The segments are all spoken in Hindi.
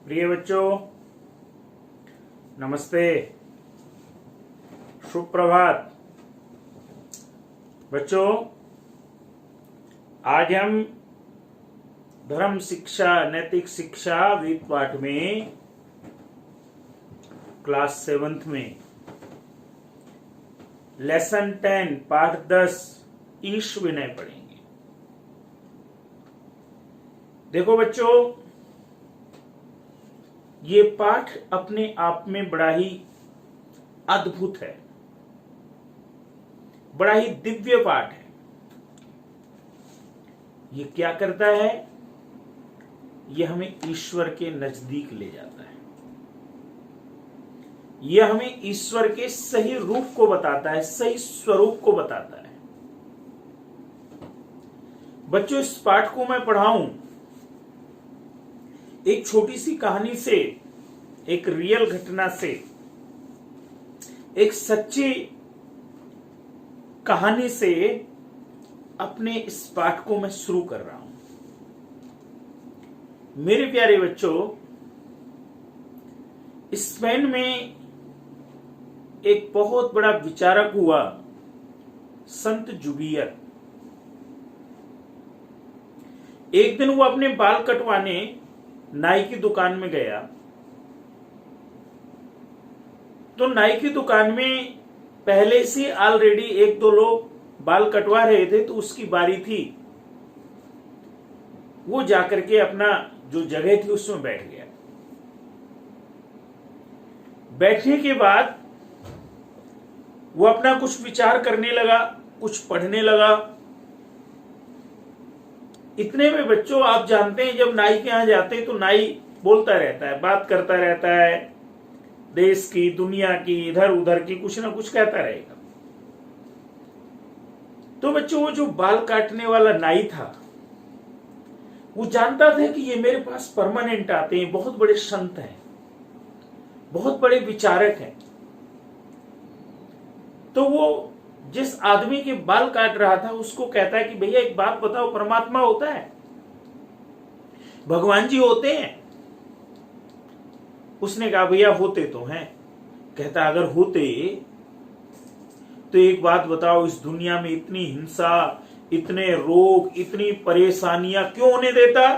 प्रिय बच्चों, नमस्ते, शुभ प्रभात। बच्चों, आज हम धर्म शिक्षा नैतिक शिक्षा वीक पाठ में क्लास 7th में लेसन 10 पाठ 10 ईश विनय पढ़ेंगे। देखो बच्चों, ये पाठ अपने आप में बड़ा ही अद्भुत है, बड़ा ही दिव्य पाठ है। ये क्या करता है? ये हमें ईश्वर के नजदीक ले जाता है। ये हमें ईश्वर के सही रूप को बताता है, सही स्वरूप को बताता है। बच्चों, इस पाठ को मैं पढ़ाऊं एक छोटी सी कहानी से, एक रियल घटना से, एक सच्ची कहानी से अपने इस पाठ को मैं शुरू कर रहा हूं। मेरे प्यारे बच्चों, स्पेन में एक बहुत बड़ा विचारक हुआ, संत जुबियर। एक दिन वो अपने बाल कटवाने नाई की दुकान में गया, तो नाई की दुकान में पहले से ऑलरेडी एक दो लोग बाल कटवा रहे थे, तो उसकी बारी थी। वो जाकर के अपना जो जगह थी उसमें बैठ गया। बैठने के बाद वो अपना कुछ विचार करने लगा, कुछ पढ़ने लगा। इतने में बच्चों, आप जानते हैं जब नाई के यहां जाते हैं तो नाई बोलता रहता है, बात करता रहता है, देश की, दुनिया की, इधर उधर की कुछ ना कुछ कहता रहेगा। तो बच्चों, वो जो बाल काटने वाला नाई था, वो जानता था कि ये मेरे पास परमानेंट आते हैं, बहुत बड़े संत हैं, बहुत बड़े विचारक हैं। तो वो जिस आदमी के बाल काट रहा था उसको कहता है कि भैया एक बात बताओ, परमात्मा होता है? भगवान जी होते हैं? उसने कहा भैया होते तो हैं। कहता अगर होते तो एक बात बताओ, इस दुनिया में इतनी हिंसा, इतने रोग, इतनी परेशानियां क्यों होने देता?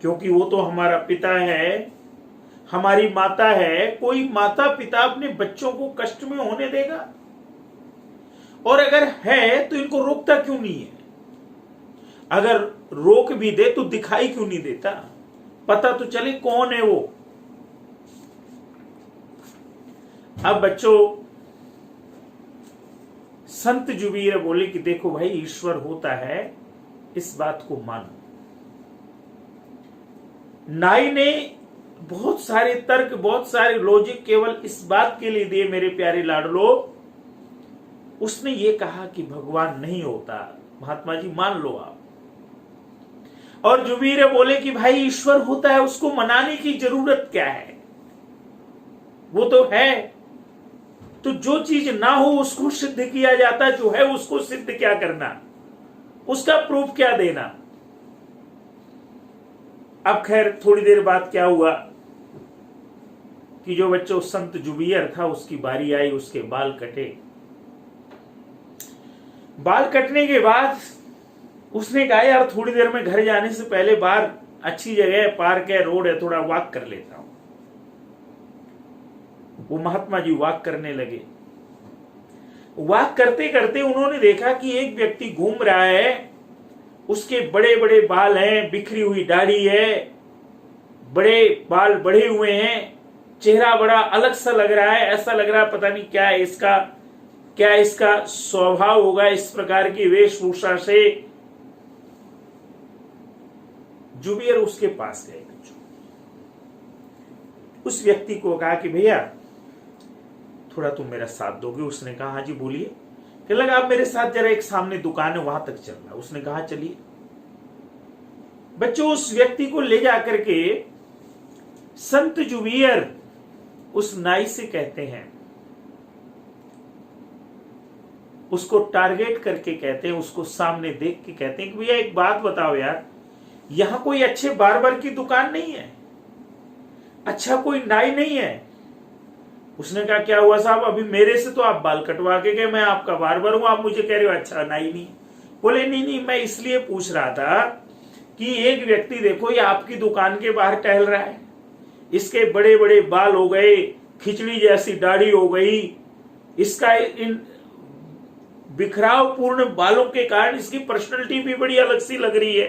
क्योंकि वो तो हमारा पिता है, हमारी माता है। कोई माता पिता अपने बच्चों को कष्ट में होने देगा? और अगर है तो इनको रोकता क्यों नहीं है? अगर रोक भी दे तो दिखाई क्यों नहीं देता? पता तो चले कौन है वो। अब बच्चों, संत जुबीर बोले कि देखो भाई, ईश्वर होता है, इस बात को मानो। नाई ने बहुत सारे तर्क, बहुत सारे लॉजिक केवल इस बात के लिए दिए, मेरे प्यारे लाडलो। उसने ये कहा कि भगवान नहीं होता, महात्मा जी मान लो आप। और जुबीर बोले कि भाई ईश्वर होता है, उसको मनाने की जरूरत क्या है? वो तो है। तो जो चीज ना हो उसको सिद्ध किया जाता, जो है उसको सिद्ध क्या करना, उसका प्रूफ क्या देना? अब खैर थोड़ी देर बाद क्या हुआ कि जो बच्चों संत जुबियर था, उसकी बारी आई, उसके बाल कटे। बाल कटने के बाद उसने कहा यार थोड़ी देर में घर जाने से पहले बाहर अच्छी जगह है, पार्क है, रोड है, थोड़ा वॉक कर लेता हूं। वो महात्मा जी वॉक करने लगे। वॉक करते करते उन्होंने देखा कि एक व्यक्ति घूम रहा है, उसके बड़े बड़े बाल हैं, बिखरी हुई दाढ़ी है, बड़े बाल बढ़े हुए हैं, चेहरा बड़ा अलग सा लग रहा है। ऐसा लग रहा है पता नहीं क्या है इसका, क्या इसका स्वभाव होगा इस प्रकार की वेशभूषा से। जुबियर उसके पास गए, उस व्यक्ति को कहा कि भैया थोड़ा तुम मेरा साथ दोगे? उसने कहा हाँ जी बोलिए। कहने लगा आप मेरे साथ जरा, एक सामने दुकान है वहां तक चलना। उसने कहा चलिए। बच्चों, उस व्यक्ति को ले जाकर के संत जुबियर उस नाई से कहते हैं, उसको टारगेट करके कहते हैं, उसको सामने देख के कहते हैं कि भैया एक बात बताओ यार, यहां कोई अच्छे बार्बर की दुकान नहीं है? अच्छा कोई नाई नहीं है? उसने कहा क्या हुआ साहब, अभी मेरे से तो आप बाल कटवा के गए, मैं आपका बार्बर हूं, आप मुझे कह रहे हो अच्छा नाई नहीं? बोले नहीं नहीं, मैं इसलिए पूछ रहा था कि एक व्यक्ति देखो ये आपकी दुकान के बाहर टहल रहा है, इसके बड़े बड़े बाल हो गए, खिचड़ी जैसी दाढ़ी हो गई, इसका इन बिखराव पूर्ण बालों के कारण इसकी पर्सनैलिटी भी बड़ी अलग सी लग रही है।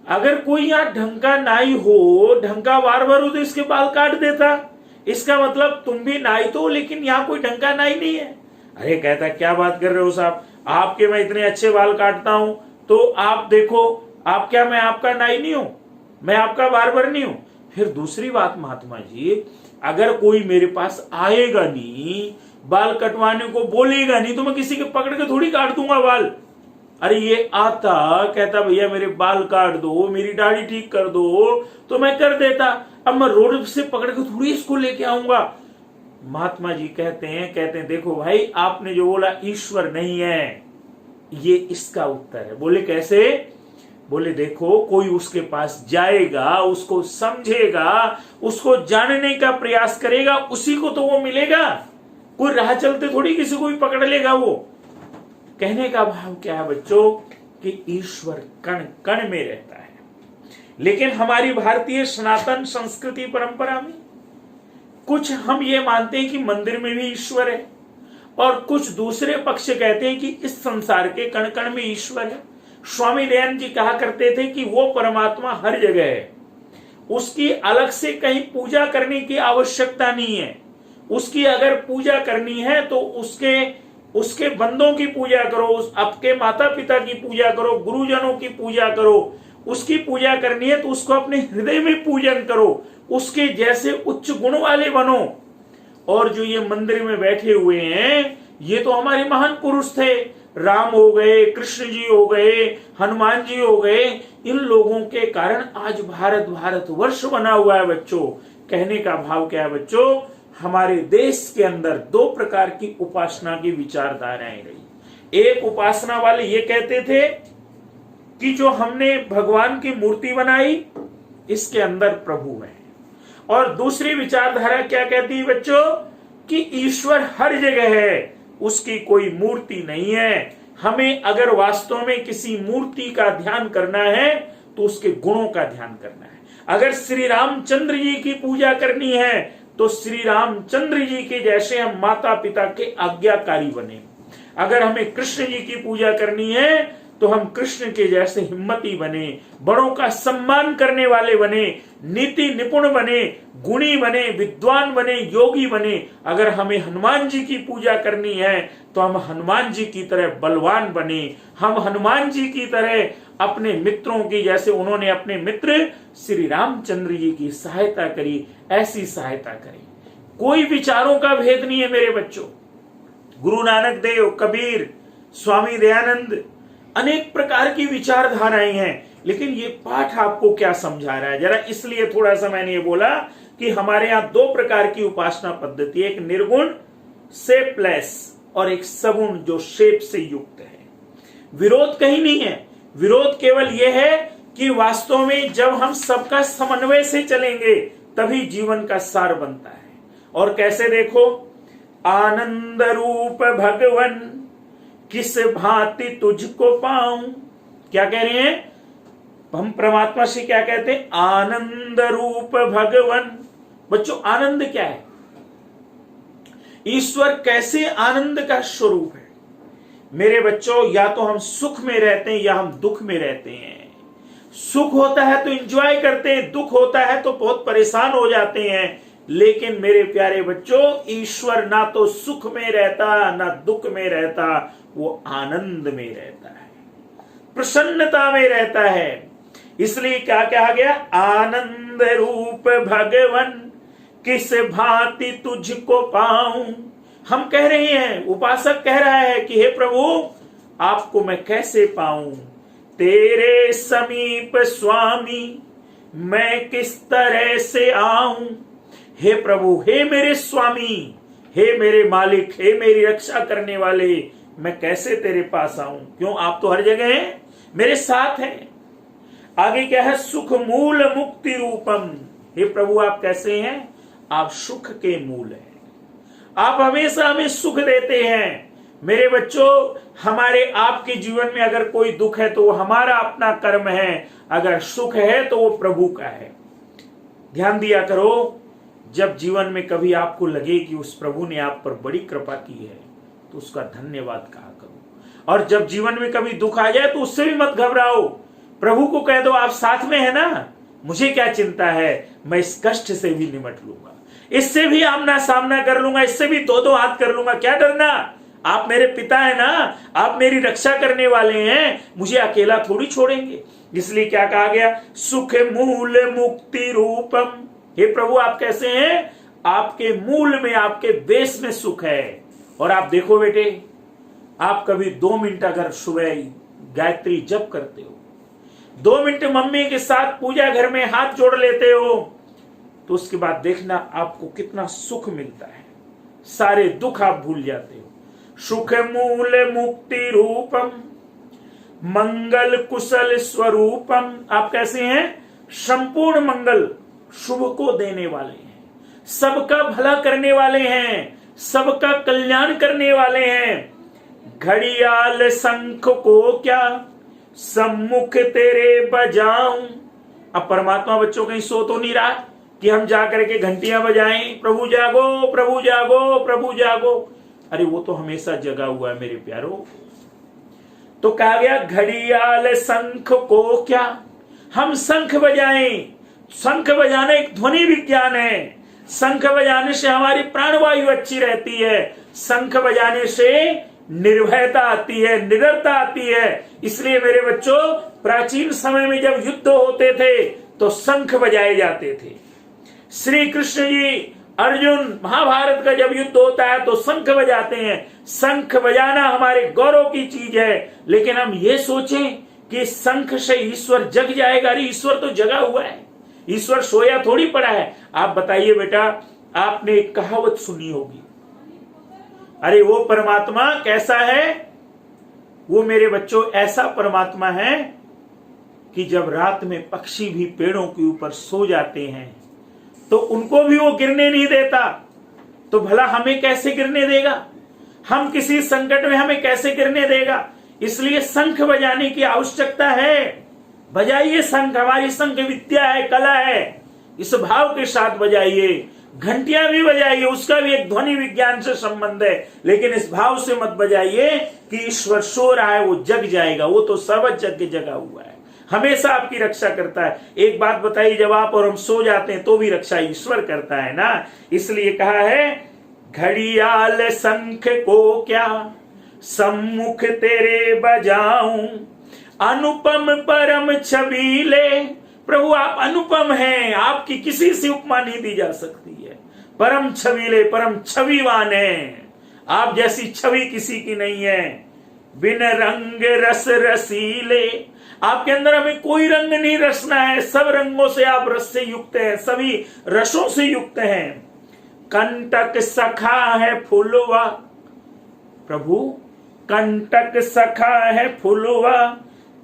अगर कोई यहां ढंग का नाई हो, ढंग का बार्बर हो, तो इसके बाल काट देता। इसका मतलब तुम भी नाई तो, लेकिन यहां कोई ढंग का नाई नहीं है। अरे कहता क्या बात कर रहे हो साहब, आपके मैं इतने अच्छे बाल काटता हूं, तो आप देखो, आप क्या, मैं आपका नाई नहीं हूं, मैं आपका बार्बर नहीं हूं? फिर दूसरी बात महात्मा जी, अगर कोई मेरे पास आएगा नहीं, बाल कटवाने को बोलेगा नहीं, तो मैं किसी के पकड़ के थोड़ी काट दूंगा बाल। अरे ये आता कहता भैया मेरे बाल काट दो, मेरी दाढ़ी ठीक कर दो, तो मैं कर देता। अब मैं रोड से पकड़ के थोड़ी इसको लेके आऊंगा। महात्मा जी कहते हैं देखो भाई, आपने जो बोला ईश्वर नहीं है, ये इसका उत्तर है। बोले कैसे? बोले देखो, कोई उसके पास जाएगा, उसको समझेगा, उसको जानने का प्रयास करेगा, उसी को तो वो मिलेगा। कोई राह चलते थोड़ी किसी को भी पकड़ लेगा वो। कहने का भाव क्या है बच्चों, कि ईश्वर कण कण में रहता है। लेकिन हमारी भारतीय सनातन संस्कृति परंपरा में कुछ हम ये मानते हैं कि मंदिर में भी ईश्वर है, और कुछ दूसरे पक्ष कहते हैं कि इस संसार के कण कण में ईश्वर है। स्वामी दयानंद जी कहा करते थे कि वो परमात्मा हर जगह है, उसकी अलग से कहीं पूजा करने की आवश्यकता नहीं है। उसकी अगर पूजा करनी है तो उसके बंदों की पूजा करो, आपके माता पिता की पूजा करो, गुरुजनों की पूजा करो। उसकी पूजा करनी है तो उसको अपने हृदय में पूजन करो, उसके जैसे उच्च गुण वाले बनो। और जो ये मंदिर में बैठे हुए हैं, ये तो हमारे महान पुरुष थे, राम हो गए, कृष्ण जी हो गए, हनुमान जी हो गए। इन लोगों के कारण आज भारत वर्ष बना हुआ है बच्चों। कहने का भाव क्या है बच्चों, हमारे देश के अंदर दो प्रकार की उपासना की विचारधाराएं रही। एक उपासना वाले ये कहते थे कि जो हमने भगवान की मूर्ति बनाई, इसके अंदर प्रभु है। और दूसरी विचारधारा क्या कहती है बच्चों, कि ईश्वर हर जगह है, उसकी कोई मूर्ति नहीं है। हमें अगर वास्तव में किसी मूर्ति का ध्यान करना है तो उसके गुणों का ध्यान करना है। अगर श्री रामचंद्र जी की पूजा करनी है तो श्री रामचंद्र जी के जैसे हम माता पिता के आज्ञाकारी बने। अगर हमें कृष्ण जी की पूजा करनी है तो हम कृष्ण के जैसे हिम्मती बने, बड़ों का सम्मान करने वाले बने, नीति निपुण बने, गुणी बने, विद्वान बने, योगी बने। अगर हमें हनुमान जी की पूजा करनी है तो हम हनुमान जी की तरह बलवान बने, हम हनुमान जी की तरह अपने मित्रों की, जैसे उन्होंने अपने मित्र श्री रामचंद्र जी की सहायता करी, ऐसी सहायता करी। कोई विचारों का भेद नहीं है मेरे बच्चों। गुरु नानक देव, कबीर, स्वामी दयानंद, अनेक प्रकार की विचारधाराएं हैं। लेकिन ये पाठ आपको क्या समझा रहा है जरा, इसलिए थोड़ा सा मैंने ये बोला कि हमारे यहाँ दो प्रकार की उपासना पद्धति है, एक निर्गुण शेपलेस और एक सगुण जो शेप से युक्त है। विरोध कहीं नहीं है, विरोध केवल यह है कि वास्तव में जब हम सबका समन्वय से चलेंगे तभी जीवन का सार बनता है। और कैसे देखो, आनंद रूप भगवन किस भांति तुझको पाऊं। क्या कह रहे हैं हम परमात्मा से, क्या कहते हैं, आनंद रूप भगवन। बच्चों आनंद क्या है? ईश्वर कैसे आनंद का स्वरूप है? मेरे बच्चों, या तो हम सुख में रहते हैं या हम दुख में रहते हैं। सुख होता है तो एंजॉय करते हैं, दुख होता है तो बहुत परेशान हो जाते हैं। लेकिन मेरे प्यारे बच्चों, ईश्वर ना तो सुख में रहता ना दुख में रहता, वो आनंद में रहता है, प्रसन्नता में रहता है। इसलिए क्या कहा गया, आनंद रूप भगवन किस भांति तुझको पाऊं। हम कह रहे हैं, उपासक कह रहा है कि हे प्रभु आपको मैं कैसे पाऊं, तेरे समीप स्वामी मैं किस तरह से आऊं। हे प्रभु, हे मेरे स्वामी, हे मेरे मालिक, हे मेरी रक्षा करने वाले, मैं कैसे तेरे पास आऊं? क्यों, आप तो हर जगह हैं, मेरे साथ हैं। आगे क्या है, सुख मूल मुक्ति रूपम, हे प्रभु आप कैसे हैं? आप सुख के मूल हैं, आप हमेशा हमें सुख देते हैं। मेरे बच्चों, हमारे आपके जीवन में अगर कोई दुख है तो वो हमारा अपना कर्म है, अगर सुख है तो वो प्रभु का है। ध्यान दिया करो, जब जीवन में कभी आपको लगे कि उस प्रभु ने आप पर बड़ी कृपा की है तो उसका धन्यवाद कहा करो। और जब जीवन में कभी दुख आ जाए तो उससे भी मत घबराओ, प्रभु को कह दो आप साथ में है ना, मुझे क्या चिंता है, मैं इस कष्ट से भी निपट लूंगा, इससे भी आमना सामना कर लूंगा, इससे भी दो हाथ कर लूंगा, क्या डरना, आप मेरे पिता है ना, आप मेरी रक्षा करने वाले हैं, मुझे अकेला थोड़ी छोड़ेंगे। इसलिए क्या कहा गया? सुख मूल मुक्ति रूपम। हे प्रभु आप कैसे हैं? आपके मूल में, आपके बेस में सुख है। और आप देखो बेटे, आप कभी 2 मिनट अगर सुबह गायत्री जप करते हो, 2 मिनट मम्मी के साथ पूजा घर में हाथ जोड़ लेते हो, तो उसके बाद देखना आपको कितना सुख मिलता है, सारे दुख आप भूल जाते हो। सुख मूल मुक्ति रूपम मंगल कुशल स्वरूपम। आप कैसे हैं? संपूर्ण मंगल, शुभ को देने वाले हैं, सबका भला करने वाले हैं, सबका कल्याण करने वाले हैं। घड़ियाल शंख को क्या सम्मुख तेरे बजाऊं। अब परमात्मा बच्चों कहीं सो तो नहीं रहा कि हम जाकर के घंटियां बजाएं, प्रभु जागो प्रभु जागो प्रभु जागो। अरे वो तो हमेशा जगा हुआ है मेरे प्यारो। तो कहा गया घड़ियाल शंख को क्या, हम शंख बजाएं। शंख बजाना एक ध्वनि विज्ञान है, शंख बजाने से हमारी प्राणवायु अच्छी रहती है, शंख बजाने से निर्भयता आती है, निडरता आती है। इसलिए मेरे बच्चों, प्राचीन समय में जब युद्ध होते थे तो शंख बजाए जाते थे। श्री कृष्ण जी, अर्जुन, महाभारत का जब युद्ध होता है तो शंख बजाते हैं। शंख बजाना हमारे गौरव की चीज है। लेकिन हम ये सोचें कि शंख से ईश्वर जग जाएगा। अरे ईश्वर तो जगा हुआ है, ईश्वर सोया थोड़ी पड़ा है। आप बताइए बेटा, आपने एक कहावत सुनी होगी, अरे वो परमात्मा कैसा है? वो मेरे बच्चों ऐसा परमात्मा है कि जब रात में पक्षी भी पेड़ों के ऊपर सो जाते हैं तो उनको भी वो गिरने नहीं देता। तो भला हमें कैसे गिरने देगा? हम किसी संकट में हमें कैसे गिरने देगा? इसलिए शंख बजाने की आवश्यकता है। बजाइए शंख, हमारी शंख विद्या है, कला है, इस भाव के साथ बजाइए। घंटियां भी बजाइए, उसका भी एक ध्वनि विज्ञान से संबंध है, लेकिन इस भाव से मत बजाइए कि ईश्वर सो रहा है, वो जग जाएगा। वो तो सर्वज जग के जगा हुआ है, हमेशा आपकी रक्षा करता है। एक बात बताइए, जब आप और हम सो जाते हैं तो भी रक्षा ईश्वर करता है ना। इसलिए कहा है घड़ियाल शंख को क्या सम्मुख तेरे बजाऊं, अनुपम परम छबीले। प्रभु आप अनुपम हैं, आपकी किसी से उपमा नहीं दी जा सकती है। परम छबीले, परम छविवान है, आप जैसी छवि किसी की नहीं है। बिन रंग रस रसीले, आपके अंदर हमें कोई रंग नहीं रसना है, सब रंगों से आप रस से युक्त हैं, सभी रसों से युक्त हैं। कंटक सखा है फुलवा, प्रभु कंटक सखा है फुलवा,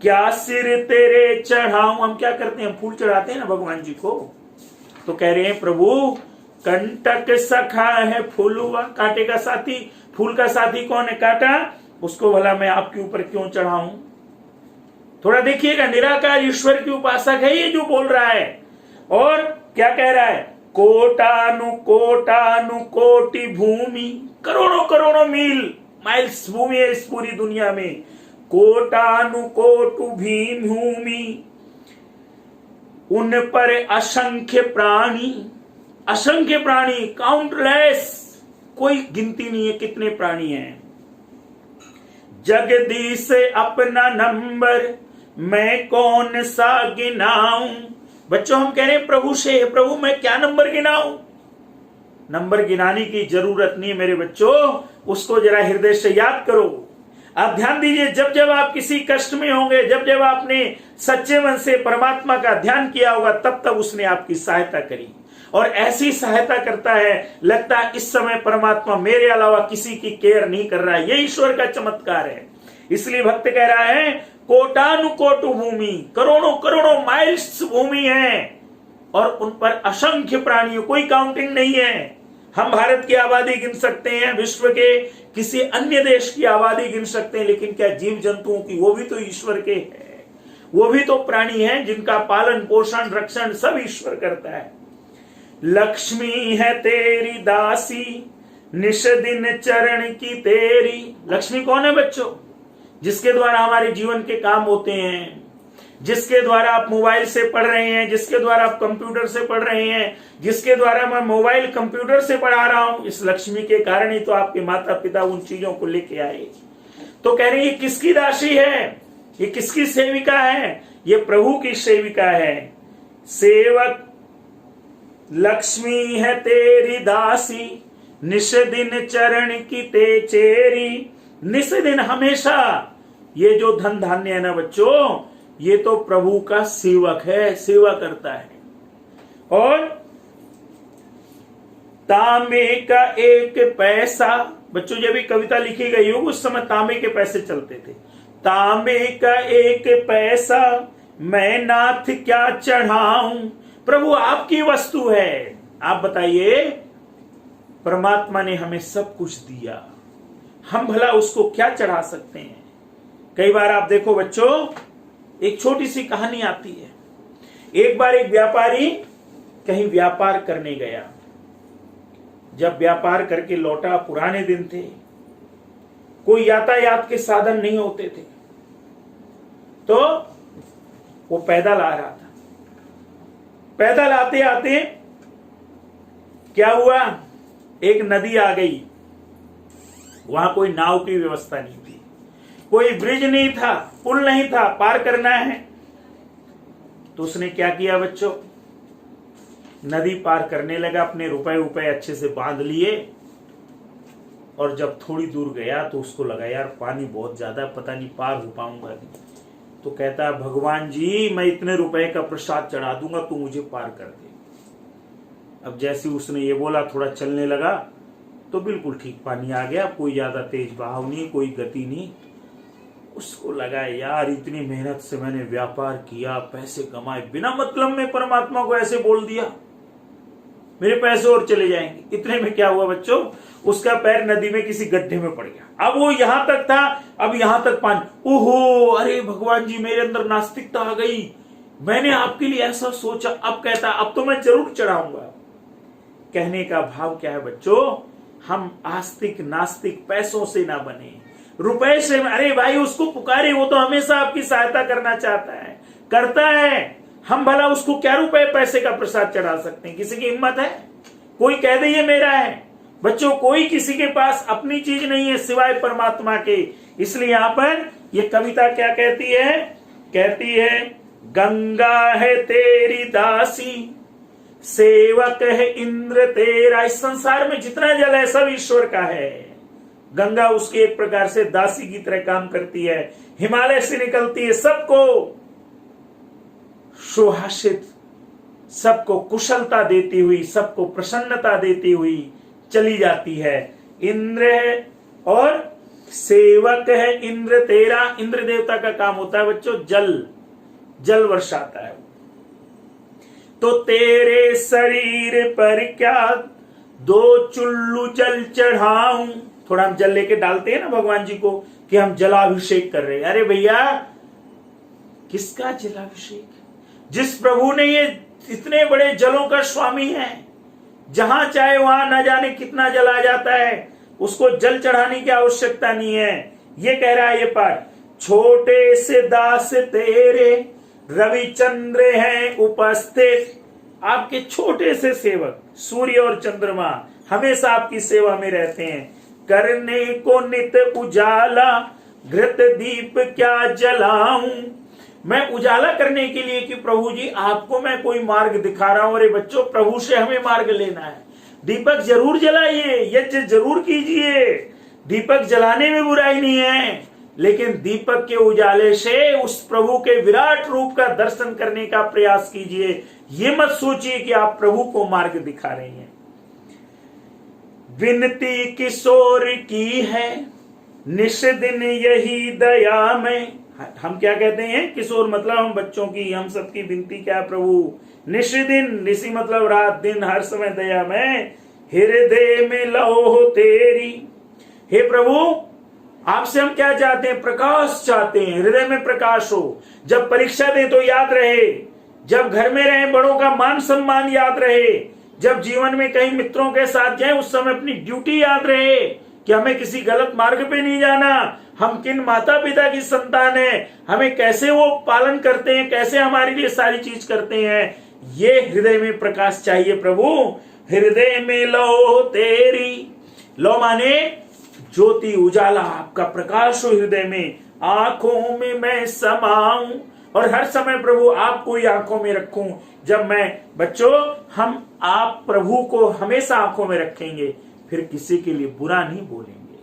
क्या सिर तेरे चढ़ाऊं। हम क्या करते हैं? फूल चढ़ाते हैं ना भगवान जी को। तो कह रहे हैं प्रभु कंटक सखा है फुलवा, कांटे का साथी, फूल का साथी कौन है? कांटा। उसको भला मैं आपके ऊपर क्यों चढ़ाऊं? थोड़ा देखिएगा, निराकार ईश्वर की उपासक है ये जो बोल रहा है। और क्या कह रहा है? कोटानु कोटि भूमि, करोड़ों करोड़ों मील, माइल्स भूमि है इस पूरी दुनिया में। कोटानु कोटु भूमि, उन पर असंख्य प्राणी, असंख्य प्राणी, काउंटलेस, कोई गिनती नहीं है कितने प्राणी हैं। जगदीश अपना नंबर मैं कौन सा गिनाऊं। बच्चों हम कह रहे हैं प्रभु से, प्रभु मैं क्या नंबर गिनाऊं? नंबर गिनाने की जरूरत नहीं है मेरे बच्चों, उसको जरा हृदय से याद करो। आप ध्यान दीजिए, जब जब आप किसी कष्ट में होंगे, जब जब आपने सच्चे मन से परमात्मा का ध्यान किया होगा, तब तब उसने आपकी सहायता करी। और ऐसी सहायता करता है, लगता है इस समय परमात्मा मेरे अलावा किसी की केयर नहीं कर रहा है। ये ईश्वर का चमत्कार है। इसलिए भक्त कह रहा है कोटानु कोटु भूमि, करोड़ों करोड़ों माइल्स भूमि है, और उन पर असंख्य प्राणियों, कोई काउंटिंग नहीं है। हम भारत की आबादी गिन सकते हैं, विश्व के किसी अन्य देश की आबादी गिन सकते हैं, लेकिन क्या जीव जंतुओं की? वो भी तो ईश्वर के हैं, वो भी तो प्राणी हैं जिनका पालन पोषण रक्षण सब ईश्वर करता है। लक्ष्मी है तेरी दासी, निश दिन चरण की तेरी। लक्ष्मी कौन है बच्चों? जिसके द्वारा हमारे जीवन के काम होते हैं, जिसके द्वारा आप मोबाइल से पढ़ रहे हैं, जिसके द्वारा आप कंप्यूटर से पढ़ रहे हैं, जिसके द्वारा मैं मोबाइल कंप्यूटर से पढ़ा रहा हूं, इस लक्ष्मी के कारण ही तो आपके माता पिता उन चीजों को लेके आए। तो कह रहे ये किसकी दासी है, ये किसकी सेविका है? ये प्रभु की सेविका है। सेवक लक्ष्मी है तेरी दासी, निश दिन चरण की ते चेरी। निश दिन हमेशा ये जो धन धान्य है ना बच्चों, ये तो प्रभु का सेवक है, सेवा करता है। और तांबे का एक पैसा, बच्चों जब भी कविता लिखी गई हो उस समय तांबे के पैसे चलते थे। तांबे का एक पैसा मैं नाथ क्या चढ़ाऊं। प्रभु आपकी वस्तु है। आप बताइए, परमात्मा ने हमें सब कुछ दिया, हम भला उसको क्या चढ़ा सकते हैं? कई बार आप देखो बच्चों, एक छोटी सी कहानी आती है। एक बार एक व्यापारी कहीं व्यापार करने गया। जब व्यापार करके लौटा, पुराने दिन थे, कोई यातायात के साधन नहीं होते थे, तो वो पैदल आ रहा था। पैदल आते आते क्या हुआ, एक नदी आ गई। वहां कोई नाव की व्यवस्था नहीं थी, कोई ब्रिज नहीं था, पुल नहीं था, पार करना है। तो उसने क्या किया बच्चों, नदी पार करने लगा, अपने रुपए अच्छे से बांध लिए। और जब थोड़ी दूर गया तो उसको लगा यार पानी बहुत ज्यादा, पता नहीं पार हो पाऊंगा नहीं। तो कहता है भगवान जी मैं इतने रुपए का प्रसाद चढ़ा दूंगा, तू मुझे पार कर दे। अब जैसे उसने ये बोला, थोड़ा चलने लगा तो बिल्कुल ठीक पानी आ गया, कोई ज्यादा तेज बहाव नहीं, कोई गति नहीं। उसको लगा यार इतनी मेहनत से मैंने व्यापार किया, पैसे कमाए, बिना मतलब में परमात्मा को ऐसे बोल दिया, मेरे पैसे और चले जाएंगे। इतने में क्या हुआ बच्चों, उसका पैर नदी में किसी गड्ढे में पड़ गया। अब वो यहां तक था, अब यहां तक पानी। ओहो, अरे भगवान जी मेरे अंदर नास्तिकता आ गई, मैंने आपके लिए ऐसा सोचा। अब कहता अब तो मैं जरूर चढ़ाऊंगा। कहने का भाव क्या है बच्चों, हम आस्तिक नास्तिक पैसों से ना बने, रुपए से। अरे भाई उसको पुकारे, वो तो हमेशा आपकी सहायता करना चाहता है, करता है। हम भला उसको क्या रुपए पैसे का प्रसाद चढ़ा सकते हैं? किसी की हिम्मत है कोई कह दे ये मेरा है? बच्चों कोई किसी के पास अपनी चीज नहीं है सिवाय परमात्मा के। इसलिए यहां पर ये कविता क्या कहती है, कहती है गंगा है तेरी दासी, सेवक है इंद्र तेरा। इस संसार में जितना जल है सब ईश्वर का है। गंगा उसकी एक प्रकार से दासी की तरह काम करती है, हिमालय से निकलती है, सबको सुहासित, सबको कुशलता देती हुई, सबको प्रसन्नता देती हुई चली जाती है। इंद्र है और सेवक है इंद्र तेरा। इंद्र देवता का काम होता है बच्चों जल वर्षाता है। तो तेरे शरीर पर क्या दो चुल्लू जल चढ़ाऊं। थोड़ा हम जल लेके डालते हैं ना भगवान जी को कि हम जलाभिषेक कर रहे हैं। अरे भैया किसका जलाभिषेक? जिस प्रभु ने ये इतने बड़े जलों का स्वामी है, जहां चाहे वहां न जाने कितना जल आ जाता है, उसको जल चढ़ाने की आवश्यकता नहीं है। ये कह रहा है ये पाठ, छोटे से दास तेरे रविचंद्र हैं उपस्थित। आपके छोटे से सेवक सूर्य और चंद्रमा हमेशा आपकी सेवा में रहते हैं। करने को नित उजाला घृत दीप क्या जलाऊं। मैं उजाला करने के लिए कि प्रभु जी आपको मैं कोई मार्ग दिखा रहा हूं। अरे बच्चों प्रभु से हमें मार्ग लेना है। दीपक जरूर जलाइए, यज्ञ जरूर कीजिए, दीपक जलाने में बुराई नहीं है, लेकिन दीपक के उजाले से उस प्रभु के विराट रूप का दर्शन करने का प्रयास कीजिए। ये मत सोचिए कि आप प्रभु को मार्ग दिखा रहे हैं। विनती किशोर की है निश दिन यही दया में, हम क्या कहते हैं किशोर, मतलब हम बच्चों की, हम सबकी विनती क्या प्रभु, निशि दिन, निशि मतलब रात दिन, हर समय दया में हृदय में लहो तेरी। हे प्रभु, आपसे हम क्या चाहते हैं, प्रकाश चाहते हैं, हृदय में प्रकाश हो। जब परीक्षा दें तो याद रहे, जब घर में रहे बड़ों का मान सम्मान याद रहे, जब जीवन में कहीं मित्रों के साथ जाए उस समय अपनी ड्यूटी याद रहे कि हमें किसी गलत मार्ग पे नहीं जाना, हम किन माता पिता की संतान है, हमें कैसे वो पालन करते हैं, कैसे हमारे लिए सारी चीज करते हैं, ये हृदय में प्रकाश चाहिए प्रभु। हृदय में लो तेरी, लो माने ज्योति उजाला, आपका प्रकाश हो हृदय में, आंखों में मैं समाऊं, और हर समय प्रभु आपको ही आंखों में रखूं। जब मैं, बच्चों, हम आप प्रभु को हमेशा आंखों में रखेंगे, फिर किसी के लिए बुरा नहीं बोलेंगे,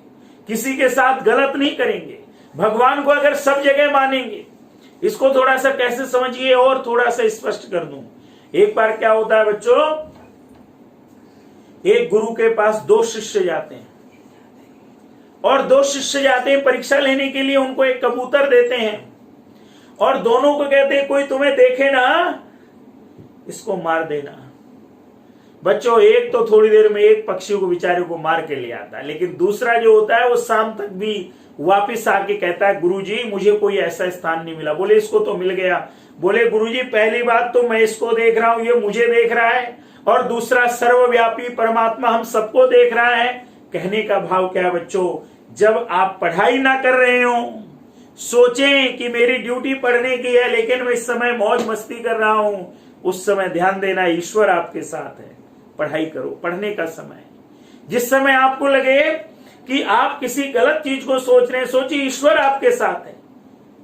किसी के साथ गलत नहीं करेंगे, भगवान को अगर सब जगह मानेंगे। इसको थोड़ा सा कैसे समझिए और थोड़ा सा स्पष्ट कर दूं। एक बार क्या होता है बच्चों, एक गुरु के पास दो शिष्य जाते हैं, और दो शिष्य जाते हैं परीक्षा लेने के लिए, उनको एक कबूतर देते हैं और दोनों को कहते हैं कोई तुम्हें देखे ना इसको मार देना। बच्चों, एक तो थोड़ी देर में एक पक्षी को बेचारे को मार के ले आता है, लेकिन दूसरा जो होता है वो शाम तक भी वापिस आके कहता है गुरुजी मुझे कोई ऐसा स्थान नहीं मिला। बोले इसको तो मिल गया। बोले गुरुजी पहली बात तो मैं इसको देख रहा हूं, ये मुझे देख रहा है, और दूसरा सर्वव्यापी परमात्मा हम सबको देख रहा है। कहने का भाव क्या है बच्चों, जब आप पढ़ाई ना कर रहे हो, सोचें कि मेरी ड्यूटी पढ़ने की है लेकिन मैं इस समय मौज मस्ती कर रहा हूं, उस समय ध्यान देना ईश्वर आपके साथ है। पढ़ाई करो, पढ़ने का समय है। जिस समय आपको लगे कि आप किसी गलत चीज को सोच रहे हैं, सोचिए ईश्वर आपके साथ है।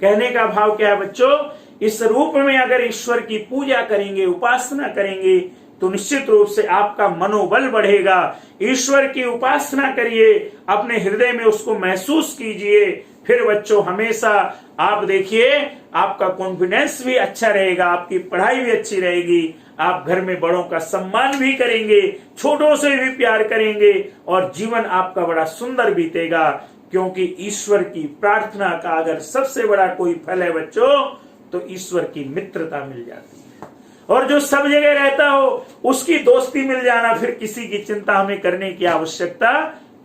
कहने का भाव क्या है बच्चों, इस रूप में अगर ईश्वर की पूजा करेंगे, उपासना करेंगे, तो निश्चित रूप से आपका मनोबल बढ़ेगा। ईश्वर की उपासना करिए, अपने हृदय में उसको महसूस कीजिए, फिर बच्चों हमेशा आप देखिए आपका कॉन्फिडेंस भी अच्छा रहेगा, आपकी पढ़ाई भी अच्छी रहेगी, आप घर में बड़ों का सम्मान भी करेंगे, छोटों से भी प्यार करेंगे, और जीवन आपका बड़ा सुंदर बीतेगा। क्योंकि ईश्वर की प्रार्थना का अगर सबसे बड़ा कोई फल है बच्चों, तो ईश्वर की मित्रता मिल जाती है, और जो सब जगह रहता हो उसकी दोस्ती मिल जाना, फिर किसी की चिंता हमें करने की आवश्यकता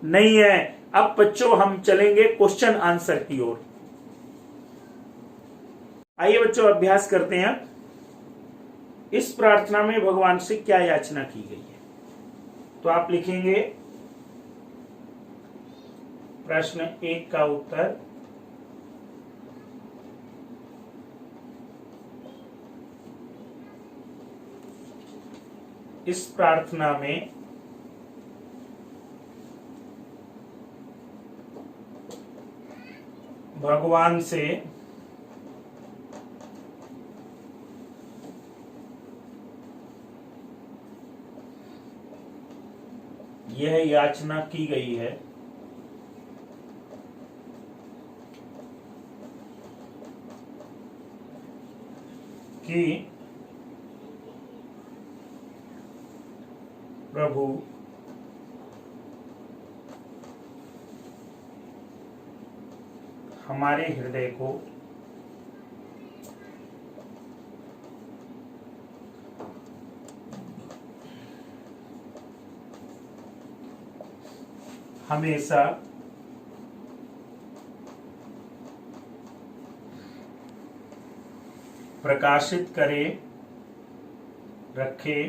नहीं है। अब बच्चों हम चलेंगे क्वेश्चन आंसर की ओर। आइए बच्चों अभ्यास करते हैं। इस प्रार्थना में भगवान से क्या याचना की गई है, तो आप लिखेंगे प्रश्न 1 का उत्तर, इस प्रार्थना में भगवान से यह याचना की गई है कि प्रभु हमारे हृदय को हमेशा प्रकाशित करे रखे,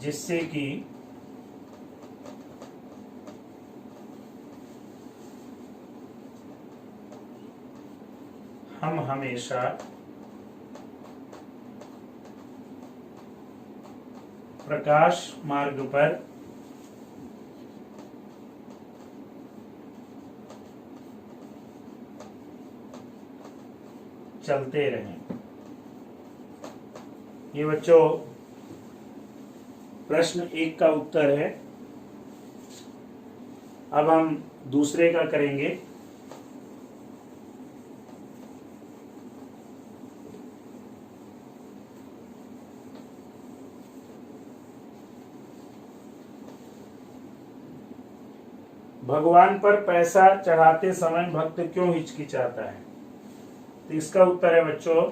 जिससे कि हम हमेशा प्रकाश मार्ग पर चलते रहें। ये बच्चों प्रश्न 1 का उत्तर है। अब हम दूसरे का करेंगे। भगवान पर पैसा चढ़ाते समय भक्त क्यों हिचकिचाता है? तो इसका उत्तर है बच्चों,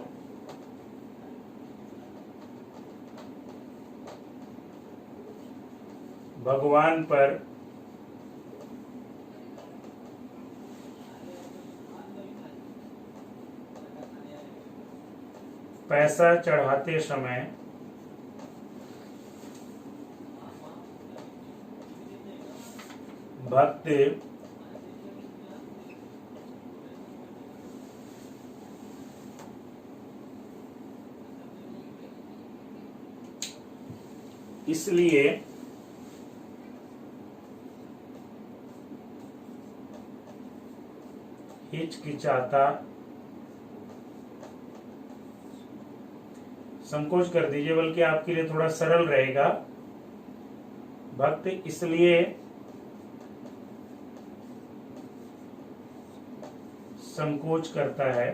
भगवान पर पैसा चढ़ाते समय भक्त इसलिए हिचकिचाता, संकोच कर दीजिए, बल्कि आपके लिए थोड़ा सरल रहेगा। भक्त इसलिए संकोच करता है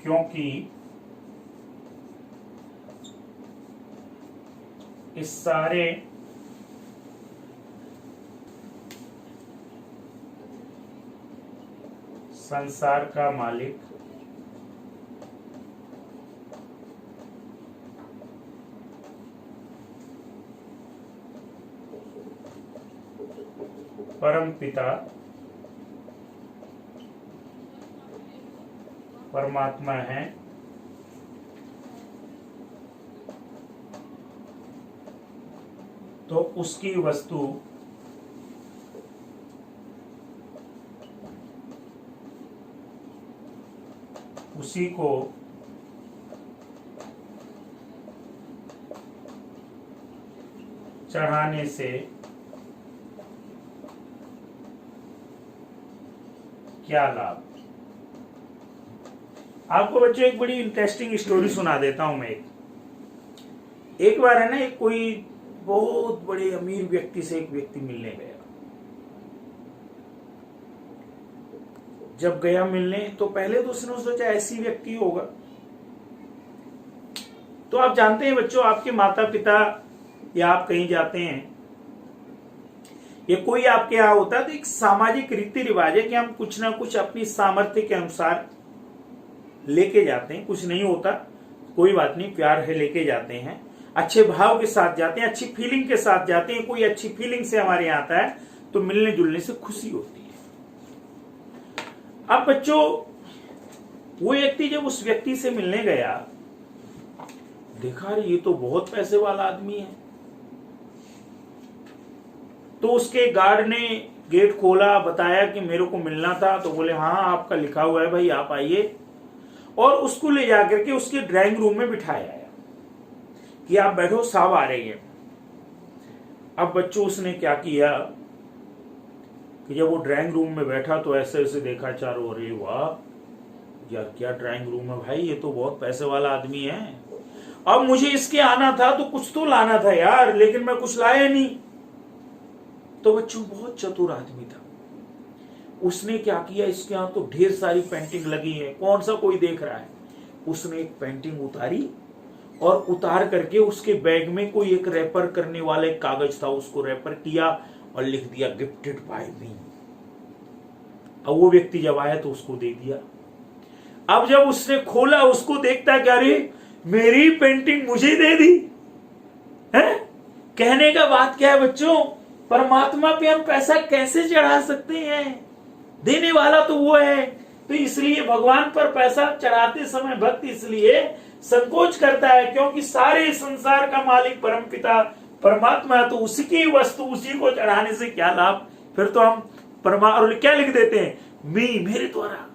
क्योंकि इस सारे संसार का मालिक परम पिता परमात्मा है। तो उसकी वस्तु उसी को चढ़ाने से क्या लाभ? आपको बच्चों एक बड़ी इंटरेस्टिंग स्टोरी सुना देता हूं मैं। एक बार है ना, एक कोई बहुत बड़े अमीर व्यक्ति से एक व्यक्ति मिलने गया। जब गया मिलने तो पहले तो उसने सोचा ऐसी व्यक्ति होगा। तो आप जानते हैं बच्चों, आपके माता पिता या आप कहीं जाते हैं या कोई आपके यहाँ होता है तो एक सामाजिक रीति रिवाज है कि हम कुछ ना कुछ अपनी सामर्थ्य के अनुसार लेके जाते हैं। कुछ नहीं होता कोई बात नहीं, प्यार है लेके जाते हैं, अच्छे भाव के साथ जाते हैं, अच्छी फीलिंग के साथ जाते हैं। कोई अच्छी फीलिंग से हमारे यहाँ आता है तो मिलने जुलने से खुशी होती है। अब बच्चों वो व्यक्ति जब उस व्यक्ति से मिलने गया, देखा ये तो बहुत पैसे वाला आदमी है। तो उसके गार्ड ने गेट खोला, बताया कि मेरे को मिलना था। तो बोले हाँ आपका लिखा हुआ है भाई, आप आइए। और उसको ले जाकर के उसके ड्राइंग रूम में बिठाया कि आप बैठो, साहब आ रही है। अब बच्चों उसने क्या किया कि जब वो ड्राइंग रूम में बैठा तो ऐसे ऐसे देखा चारों ओर, वाह यार क्या ड्राइंग रूम है भाई, ये तो बहुत पैसे वाला आदमी है। अब मुझे इसके आना था तो कुछ तो लाना था यार, लेकिन मैं कुछ लाया नहीं। तो बच्चों बहुत चतुर आदमी था। उसने क्या किया, इसके यहाँ तो ढेर सारी पेंटिंग लगी है, कौन सा कोई देख रहा है। उसने एक पेंटिंग उतारी और उतार करके उसके बैग में कोई एक रैपर करने वाला एक कागज था, उसको रैपर किया और लिख दिया गिफ्टेड बाय मी। अब वो व्यक्ति जब आया तो उसको दे दिया। अब जब उसने खोला उसको देखता कि अरे मेरी पेंटिंग मुझे दे दी है। कहने का बात क्या है बच्चों, परमात्मा पे हम पैसा कैसे चढ़ा सकते हैं? देने वाला तो वो है। तो इसलिए भगवान पर पैसा चढ़ाते समय भक्त इसलिए संकोच करता है क्योंकि सारे संसार का मालिक परमपिता परमात्मा है। तो उसी की वस्तु उसी को चढ़ाने से क्या लाभ? फिर तो हम और क्या लिख देते हैं, मेरे द्वारा।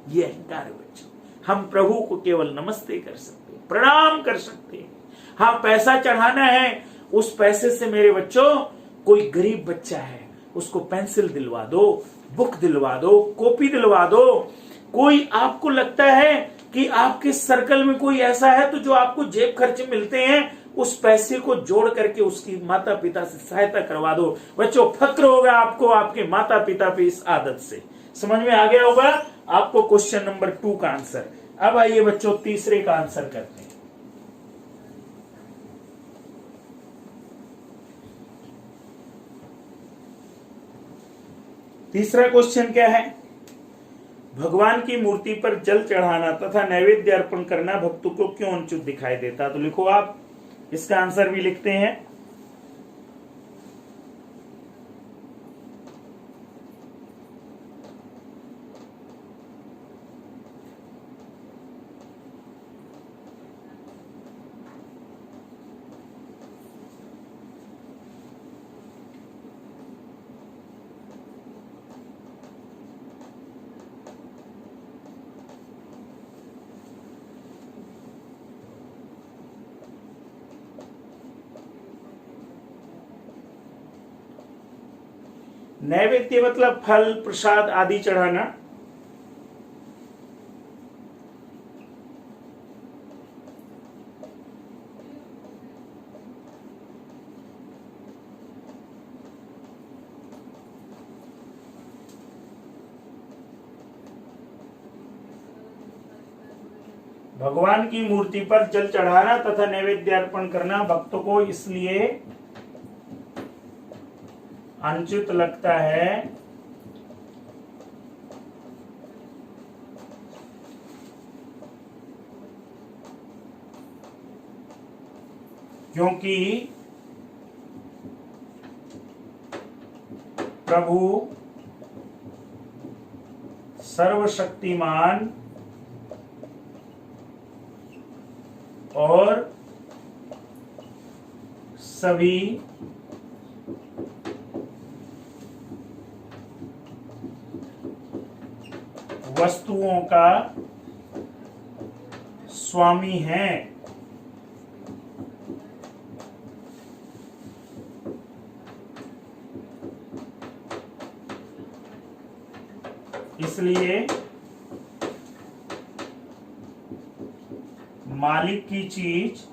ये अहंकार है बच्चों। हम प्रभु को केवल नमस्ते कर सकते हैं, प्रणाम कर सकते हैं। हाँ पैसा चढ़ाना है, उस पैसे से मेरे बच्चों कोई गरीब बच्चा है उसको पेंसिल दिलवा दो, बुक दिलवा दो, कॉपी दिलवा दो। कोई आपको लगता है कि आपके सर्कल में कोई ऐसा है तो जो आपको जेब खर्च मिलते हैं उस पैसे को जोड़ करके उसकी माता पिता से सहायता करवा दो। बच्चों फक्र होगा आपको आपके माता पिता पे इस आदत से। समझ में आ गया होगा आपको क्वेश्चन नंबर 2 का आंसर। अब आइए बच्चों तीसरे का आंसर करते हैं। तीसरा क्वेश्चन क्या है? भगवान की मूर्ति पर जल चढ़ाना तथा नैवेद्य अर्पण करना भक्तों को क्यों अनुचित दिखाई देता? तो लिखो आप, इसका आंसर भी लिखते हैं। नैवेद्य मतलब फल प्रसाद आदि चढ़ाना। भगवान की मूर्ति पर जल चढ़ाना तथा नैवेद्य अर्पण करना भक्तों को इसलिए अनुचित लगता है क्योंकि प्रभु सर्वशक्तिमान और सभी वस्तुओं का स्वामी है। इसलिए मालिक की चीज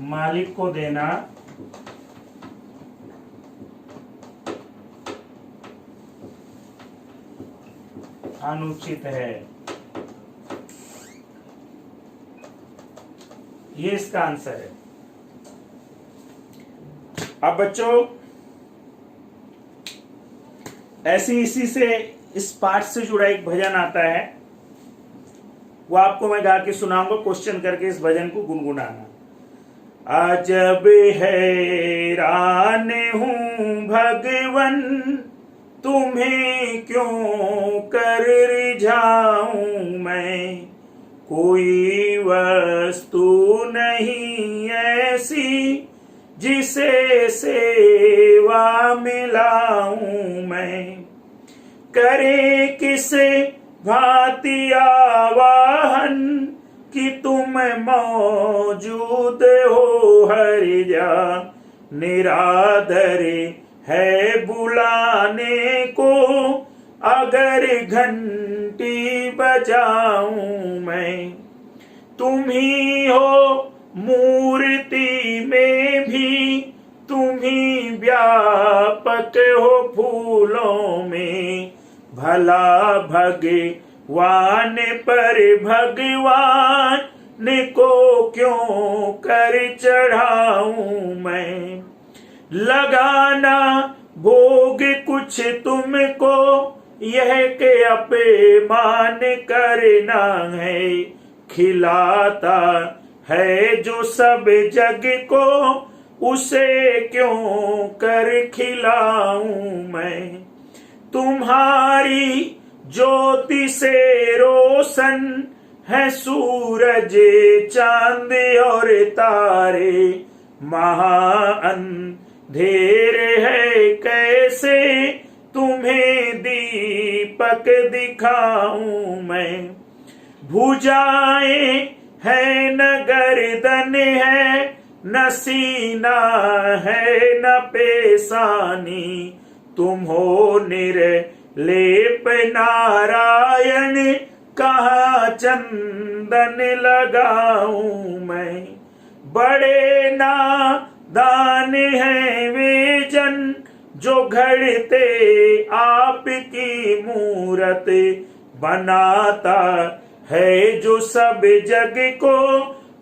मालिक को देना अनुचित है। ये इसका आंसर है। अब बच्चों, ऐसी इसी से इस पाठ से जुड़ा एक भजन आता है, वो आपको मैं गा के सुनाऊंगा, क्वेश्चन करके इस भजन को गुनगुनाना। अजब हैरान हूं भगवन, तुम्हें क्यों कर रिझाऊं मैं, कोई वस्तु नहीं ऐसी जिसे सेवा मिलाऊं मैं, करे किस भांति आवाहन कि तुम मौजूद हो हर जा, निरादर है बुलाने को अगर घंटी बजाऊं मैं, तुम ही हो मूर्ति में भी, तुम ही व्यापक हो फूलों में, भला भगवान पर भगवान को क्यों कर चढ़ाऊं मैं, लगाना भोग कुछ तुमको यह के अपमान करना है, खिलाता है जो सब जग को उसे क्यों कर खिलाऊं मैं, तुम्हारी ज्योति से रोशन है सूरज चांद और तारे, महाअंधेर है कैसे तुम्हें दीपक दिखाऊं मैं, भुजाएं है न गर्दन है न सीना है न पेशानी, तुम हो निर्लेप नारायण कहाँ चंदन लगाऊं मैं, बड़े नादान है वे जन जो घड़ते आपकी मूरत, बनाता है जो सब जग को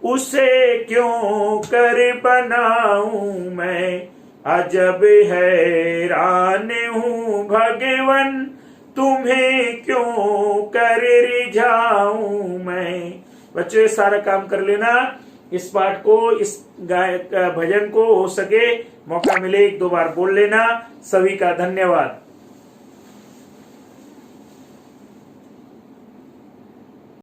उसे क्यों कर बनाऊं मैं, अजब हैरान हूँ भगवन, तुम्हें क्यों कर रिझाऊं मैं। बच्चों, ये सारा काम कर लेना। इस पाठ को, इस भजन को हो सके मौका मिले 1-2 बार बोल लेना। सभी का धन्यवाद।